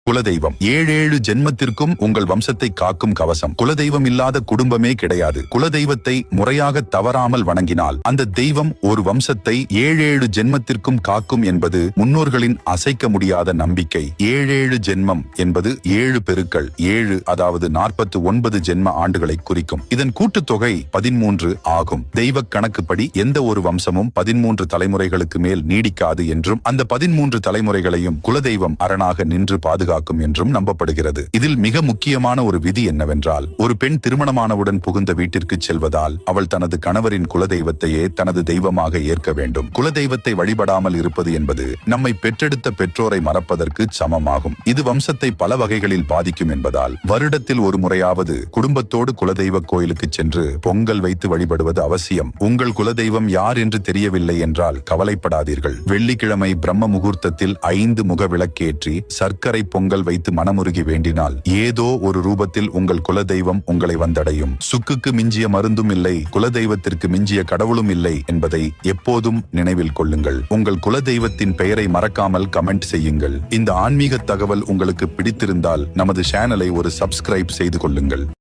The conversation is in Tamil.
குலதெய்வம் ஏழேழு ஜென்மத்திற்கும் உங்கள் வம்சத்தை காக்கும் கவசம். குலதெய்வம் இல்லாத குடும்பமே கிடையாது. குலதெய்வத்தை முறையாக தவறாமல் வணங்கினால் அந்த தெய்வம் ஒரு வம்சத்தை ஏழேழு ஜென்மத்திற்கும் காக்கும் என்பது முன்னோர்களின் அசைக்க முடியாத நம்பிக்கை. ஏழேழு ஜென்மம் என்பது 7 பெருக்கள் 7, அதாவது 49 ஜென்ம ஆண்டுகளை குறிக்கும். இதன் கூட்டுத்தொகை 13 ஆகும். தெய்வ கணக்குப்படி எந்த ஒரு வம்சமும் 13 தலைமுறைகளுக்கு மேல் நீடிக்காது என்றும் அந்த 13 தலைமுறைகளையும் குலதெய்வம் அரணாக நின்று பாதுகாக்கும் என்றும் நம்பப்படுகிறது. இதில் மிக முக்கியமான ஒரு விதி என்னவென்றால், ஒரு பெண் திருமணமானவுடன் புகுந்த வீட்டிற்கு செல்வதால் அவள் தனது கணவரின் குலதெய்வத்தையே தனது தெய்வமாக ஏற்க வேண்டும். குலதெய்வத்தை வழிபடாமல் இருப்பது என்பது நம்மை பெற்றெடுத்த பெற்றோரை மறப்பதற்கு சமமாகும். இது வம்சத்தை பல வகைகளில் பாதிக்கும் என்பதால் வருடத்தில் ஒரு முறையாவது குடும்பத்தோடு குலதெய்வ கோயிலுக்கு சென்று பொங்கல் வைத்து வழிபடுவது அவசியம். உங்கள் குலதெய்வம் யார் என்று தெரியவில்லை என்றால் கவலைப்படாதீர்கள். வெள்ளிக்கிழமை பிரம்ம முகூர்த்தத்தில் 5 முக விளக்கேற்றி சர்க்கரை பொங்கல் வைத்து மனமுருகி வேண்டினால் ஏதோ ஒரு ரூபத்தில் உங்கள் குலதெய்வம் உங்களை வந்தடையும். சுக்குக்கு மிஞ்சிய மருந்தும் இல்லை, குலதெய்வத்திற்கு மிஞ்சிய கடவுளும் இல்லை என்பதை எப்போதும் நினைவில் கொள்ளுங்கள். உங்கள் குலதெய்வத்தின் பெயரை மறக்காமல் கமெண்ட் செய்யுங்கள். இந்த ஆன்மீக தகவல் உங்களுக்கு பிடித்திருந்தால் நமது சேனலை ஒரு சப்ஸ்கிரைப் செய்து கொள்ளுங்கள்.